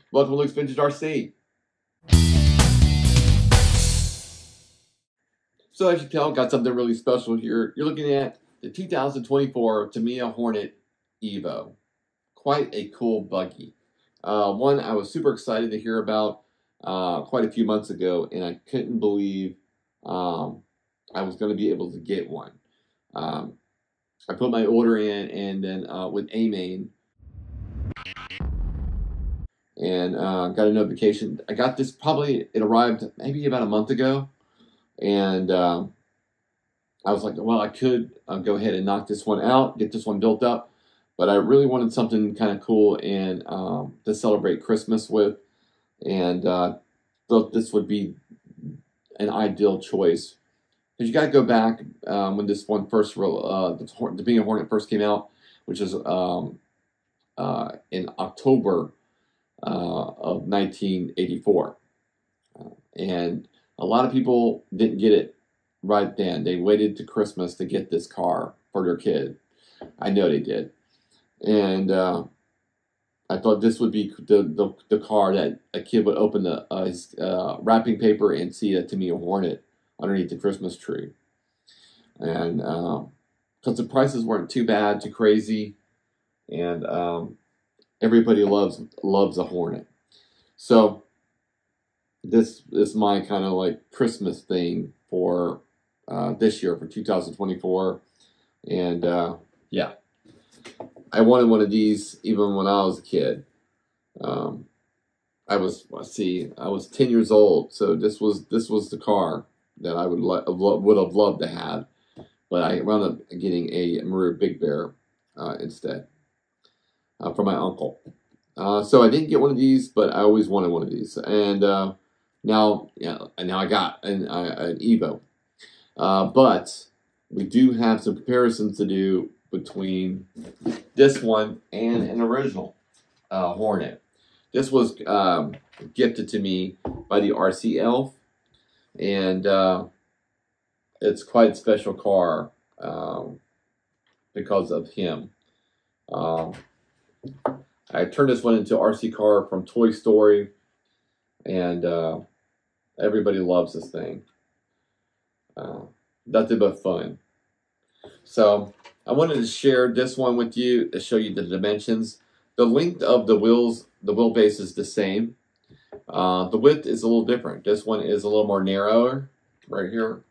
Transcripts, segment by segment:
Welcome to Luke's Vintage RC. So as you can tell, got something really special here. You're looking at the 2024 Tamiya Hornet Evo. Quite a cool buggy. One I was super excited to hear about quite a few months ago, and I couldn't believe I was going to be able to get one. I put my order in, and then with AMain, and got a notification. I got this it arrived maybe about a month ago, and I was like, well, I could go ahead and knock this one out, get this one built up, but I really wanted something kind of cool and to celebrate Christmas with, and thought this would be an ideal choice. Because you got to go back when this one first, the Tamiya Hornet first came out, which is in October of 1984. And a lot of people didn't get it right then. They waited to Christmas to get this car for their kid. I know they did. And I thought this would be the car that a kid would open his wrapping paper and see a Tamiya Hornet underneath the Christmas tree. And because the prices weren't too bad, too crazy, and everybody loves a Hornet. So this is my kind of like Christmas thing for this year, for 2024. And yeah, I wanted one of these even when I was a kid. I was 10 years old, so this was the car that I would have loved to have, but I wound up getting a Maru Big Bear instead from my uncle. So I didn't get one of these, but I always wanted one of these, and now I got an Evo. But we do have some comparisons to do between this one and an original Hornet. This was gifted to me by the RC Elf, and it's quite a special car because of him. I turned this one into RC car from Toy Story, and everybody loves this thing. Nothing but fun. So I wanted to share this one with you to show you the dimensions. The length of the wheelbase is the same. The width is a little different. This one is a little more narrower right here.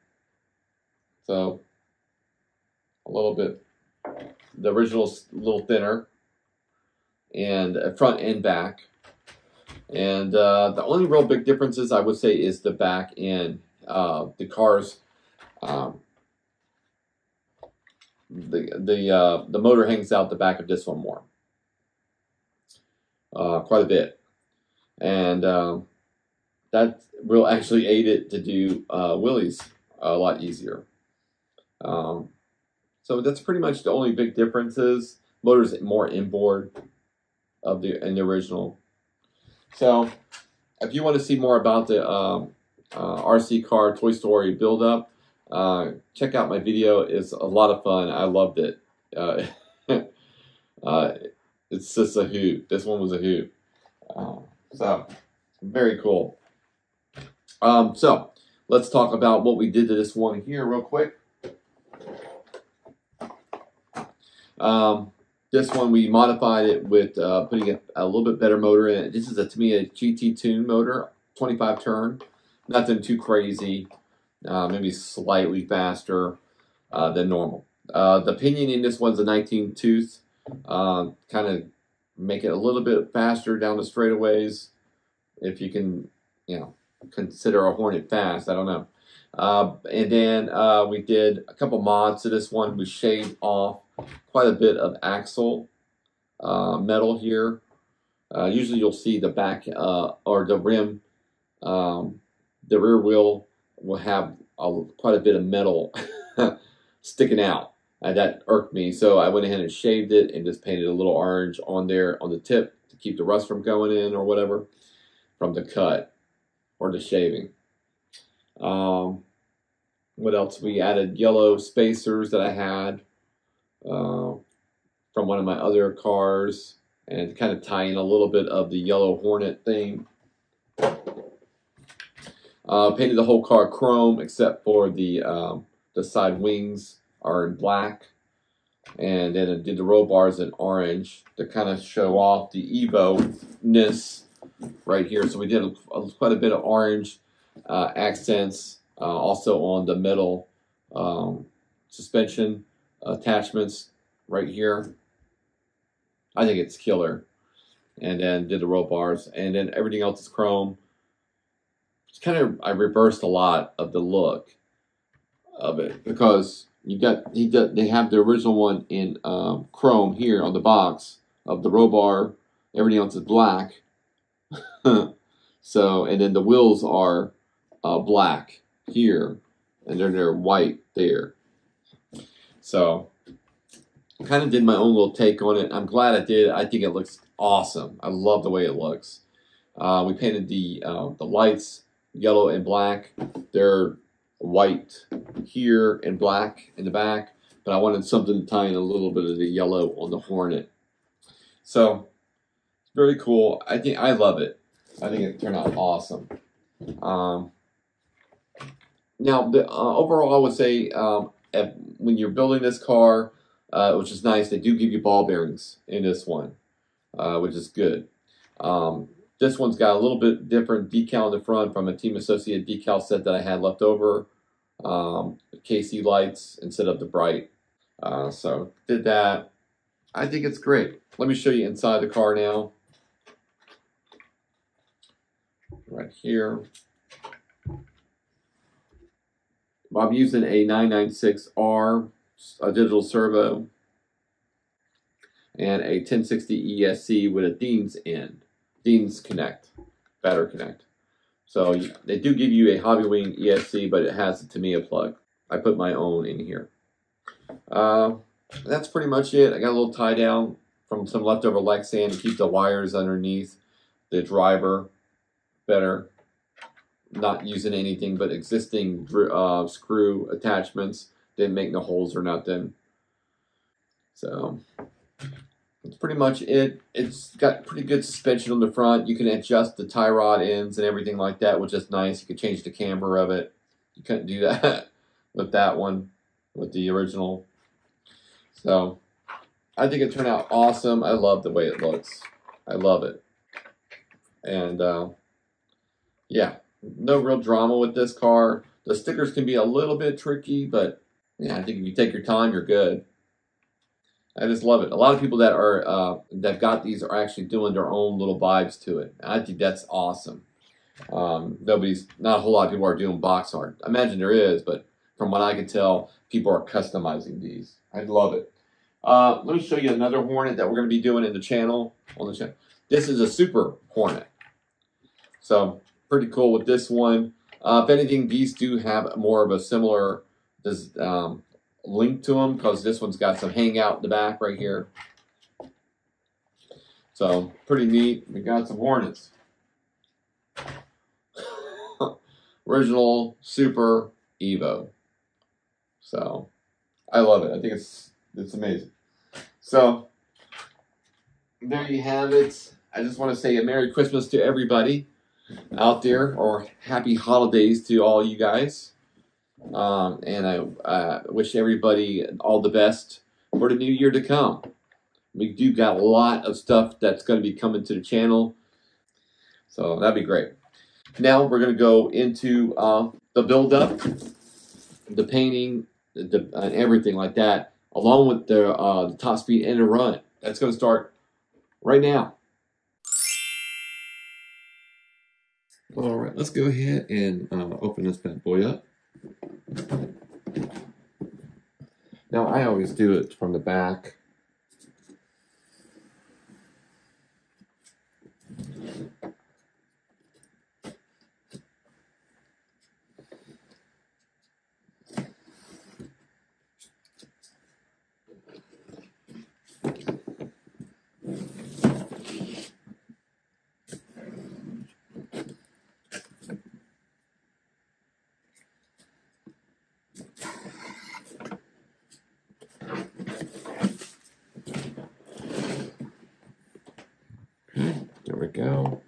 So a little bit, the original's a little thinner, and front and back. And the only real big differences I would say is the back end. The car's the motor hangs out the back of this one more, quite a bit, and that will actually aid it to do wheelies a lot easier. So that's pretty much the only big differences. Motor's more inboard in the original. So if you want to see more about the RC car Toy Story build up, check out my video. It's a lot of fun. I loved it. It's just a hoot. This one was a hoot. So very cool. So let's talk about what we did to this one here real quick. This one we modified it with putting a little bit better motor in it. This is a Tamiya GT Tune motor, 25 turn. Nothing too crazy. Maybe slightly faster than normal. The pinion in this one's a 19 tooth. Kind of make it a little bit faster down the straightaways. If you can, consider a Hornet fast. I don't know. And then we did a couple mods to this one. We shaved off quite a bit of axle metal here. Usually you'll see the back or the rim, the rear wheel will have quite a bit of metal sticking out. That irked me, so I went ahead and shaved it and just painted a little orange on there on the tip to keep the rust from going in or whatever from the cut or the shaving. What else? We added yellow spacers that I had from one of my other cars and kind of tie in a little bit of the yellow Hornet thing. Painted the whole car chrome except for the side wings are in black, and then I did the roll bars in orange to kind of show off the Evo-ness right here. So we did quite a bit of orange accents, also on the metal suspension attachments right here. I think it's killer. And then did the roll bars, and then everything else is chrome. It's kind of, I reversed a lot of the look of it because they have the original one in chrome here on the box of the roll bar. Everything else is black. So, and then the wheels are black here, and then they're white there. So, I kind of did my own little take on it. I'm glad I did. I think it looks awesome. I love the way it looks. We painted the lights yellow and black. They're white here and black in the back, but I wanted something to tie in a little bit of the yellow on the Hornet. So, it's very cool. I love it. I think it turned out awesome. Now, overall, I would say when you're building this car, which is nice, they do give you ball bearings in this one, which is good. This one's got a little bit different decal in the front from a Team Associate decal set that I had left over. KC lights instead of the bright. So did that. I think it's great. Let me show you inside the car now. Right here. I'm using a 996R, a digital servo, and a 1060 ESC with a Dean's end. Dean's Connect, battery connect. So they do give you a Hobbywing ESC, but it has a Tamiya plug. I put my own in here. That's pretty much it. I got a little tie down from some leftover Lexan to keep the wires underneath the driver better. Not using anything but existing screw attachments. Didn't make no holes or nothing. So that's pretty much it. It's got pretty good suspension on the front. You can adjust the tie rod ends and everything like that, which is nice. You can change the camber of it. You couldn't do that with that one, with the original. So I think it turned out awesome. I love the way it looks. I love it. And yeah, no real drama with this car. The stickers can be a little bit tricky, but yeah, I think if you take your time, you're good. I just love it. A lot of people that are that got these are actually doing their own little vibes to it. I think that's awesome. Not a whole lot of people are doing box art. I imagine there is, but from what I can tell, people are customizing these. I love it. Let me show you another Hornet that we're going to be doing in the channel. This is a Super Hornet. So pretty cool with this one. If anything, these do have more of a similar link to them because this one's got some hangout in the back right here. So pretty neat. We got some Hornets. Original Super Evo. So I love it. I think it's amazing. So there you have it. I just want to say a Merry Christmas to everybody out there, or Happy Holidays to all you guys. And I wish everybody all the best for the new year to come. We do got a lot of stuff that's going to be coming to the channel. So that'd be great. Now we're going to go into the build-up, the painting, and everything like that, along with the top speed and the run. That's going to start right now. All right, let's go ahead and open this bad boy up. Now, I always do it from the back. go.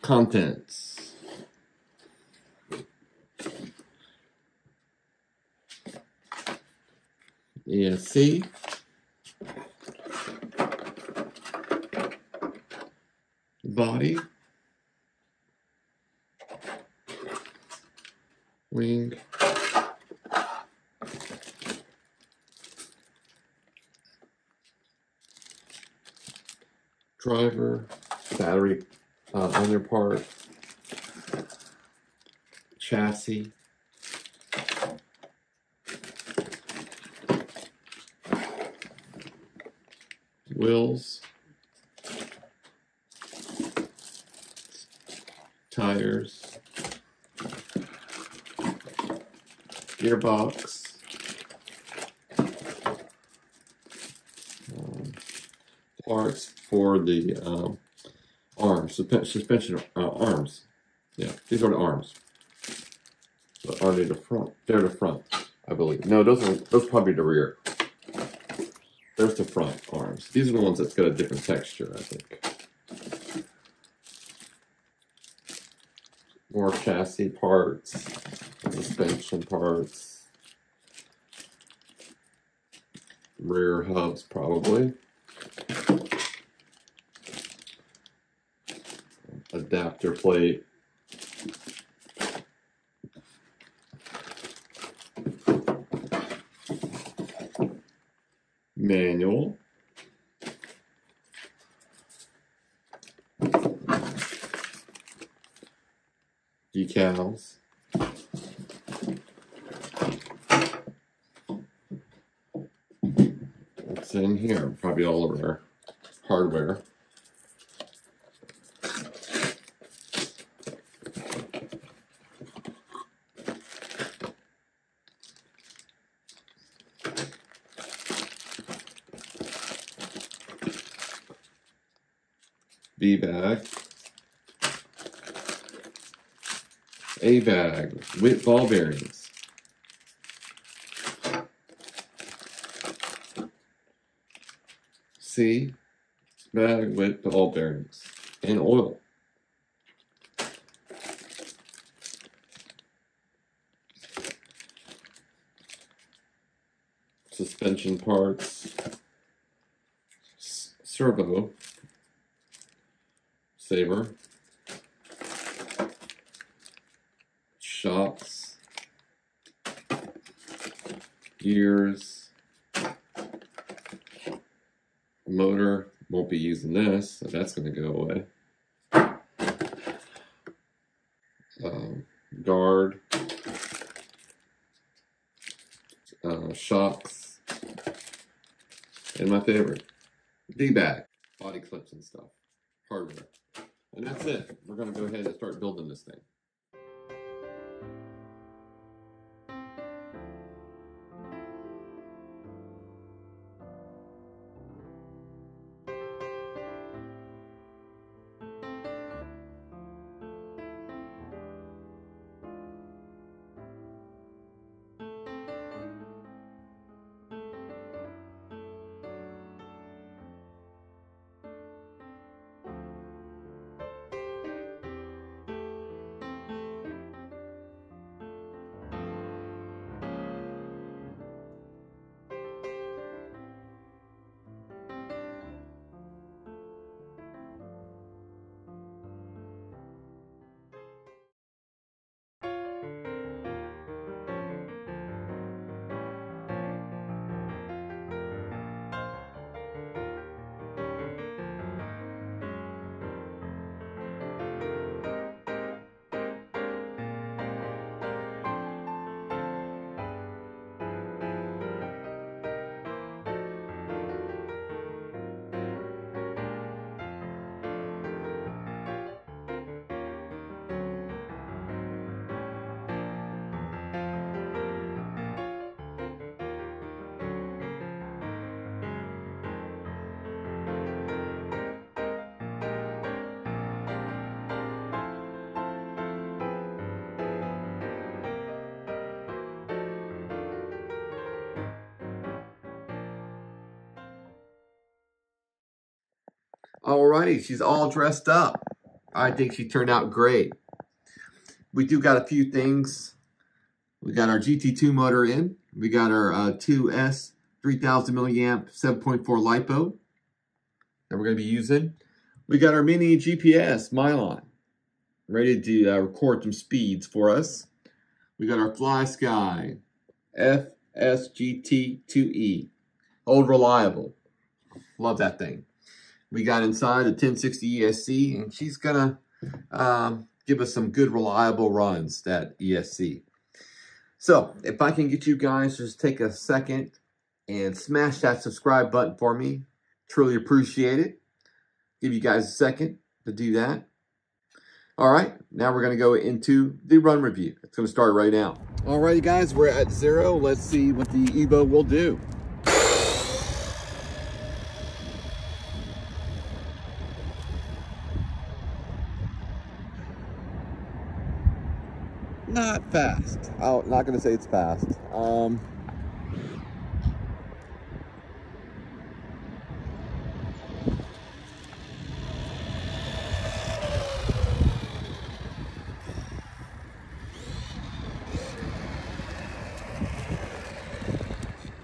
Contents. ESC. Body. Wing. Driver. Battery under part. Chassis. Wheels. Tires. Gearbox. Parts for the arms, suspension arms. Yeah, these are the arms. But are they the front? They're the front, I believe. No, those probably the rear. There's the front arms. These are the ones that's got a different texture, I think. More chassis parts, suspension parts, rear hubs probably. Adapter plate. Manual. Decals. What's in here? Probably all of our hardware. B bag. A bag with ball bearings. C bag with ball bearings and oil. Suspension parts. Servo. Saber. Shocks. Gears. Motor. Won't be using this, so that's going to go away. Guard. Shocks. And my favorite, D-bag. Body clips and stuff. Hardware. And that's it. We're going to go ahead and start building this thing. Alrighty, she's all dressed up. I think she turned out great. We do got a few things. We got our GT2 motor in. We got our 2S 3000 milliamp 7.4 LiPo that we're going to be using. We got our mini GPS Mylon ready to record some speeds for us. We got our FlySky FSGT2E. Old reliable. Love that thing. We got inside a 1060 ESC, and she's going to give us some good reliable runs, that ESC. So, if I can get you guys to just take a second and smash that subscribe button for me, truly appreciate it. Give you guys a second to do that. All right, now we're going to go into the run review. It's going to start right now. All right, guys, we're at 0. Let's see what the Evo will do. Not fast. I'm not going to say it's fast.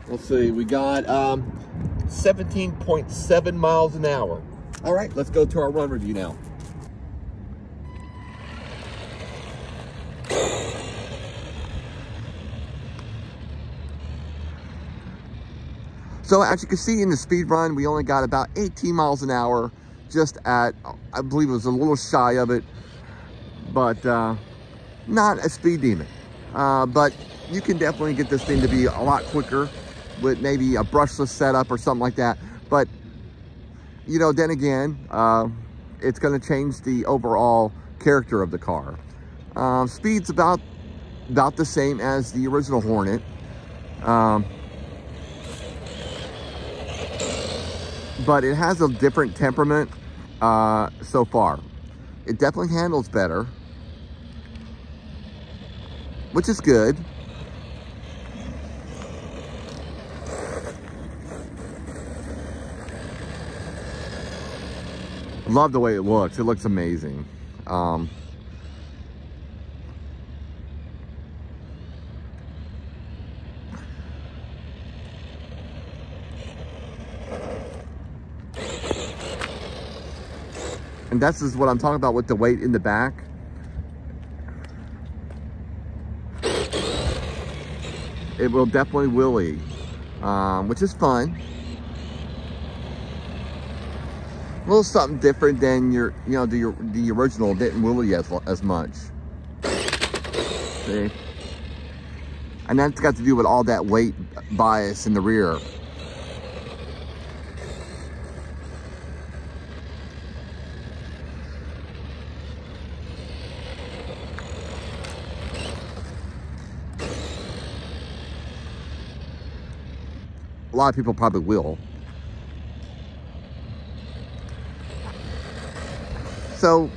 Let's see, we got 17.7 miles an hour. All right, let's go to our run review now. So as you can see in the speed run, we only got about 18 miles an hour, just at, I believe it was a little shy of it, but not a speed demon. But you can definitely get this thing to be a lot quicker with maybe a brushless setup or something like that. But, you know, then again, it's going to change the overall character of the car. Speed's about the same as the original Hornet. But it has a different temperament so far. It definitely handles better, which is good. Love the way it looks. It looks amazing. And that's just what I'm talking about with the weight in the back. It will definitely wheelie, which is fun. A little something different than the original didn't wheelie as much. See? And that's got to do with all that weight bias in the rear. A lot of people probably will. So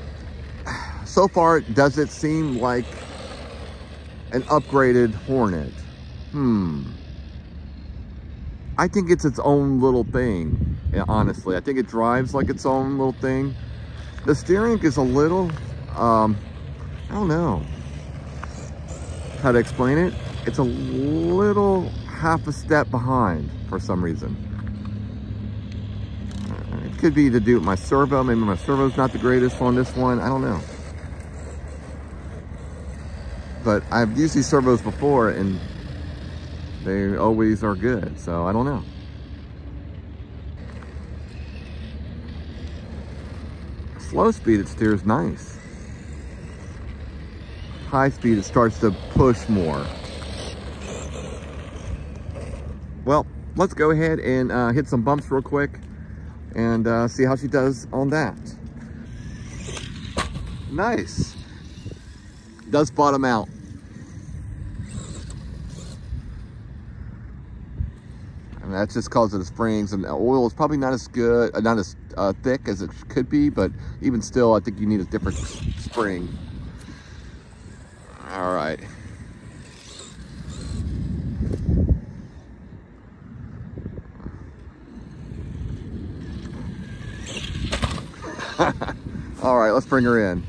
far, does it seem like an upgraded Hornet? I think it's its own little thing, honestly. I think it drives like its own little thing. The steering is a little, I don't know how to explain it. It's a little half a step behind for some reason. It could be to do with my servo. Maybe my servo's not the greatest on this one. I don't know. But I've used these servos before and they always are good. So I don't know. Slow speed, it steers nice. High speed, it starts to push more. Well, let's go ahead and hit some bumps real quick and see how she does on that. Nice. Does bottom out. And that's just because of the springs, and the oil is probably not as good, not as thick as it could be, but even still, I think you need a different spring. All right. let's bring her in.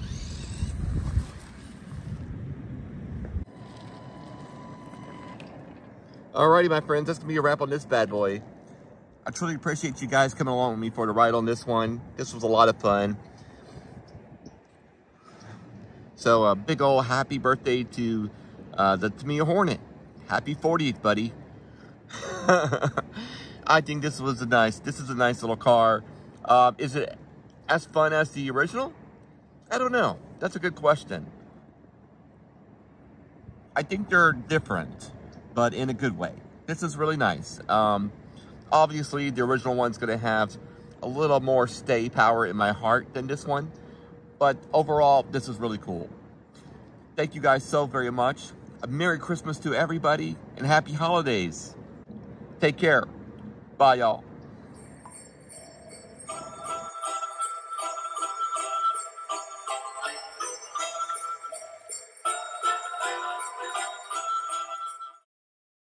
Alrighty, my friends, that's gonna be a wrap on this bad boy. I truly appreciate you guys coming along with me for the ride on this one. This was a lot of fun. So a big old happy birthday to the Tamiya Hornet. Happy 40th, buddy. I think this is a nice little car. Is it as fun as the original? I don't know. That's a good question. I think they're different, but in a good way. This is really nice. Obviously, the original one's going to have a little more stay power in my heart than this one. But overall, this is really cool. Thank you guys so very much. A Merry Christmas to everybody and Happy Holidays. Take care. Bye, y'all.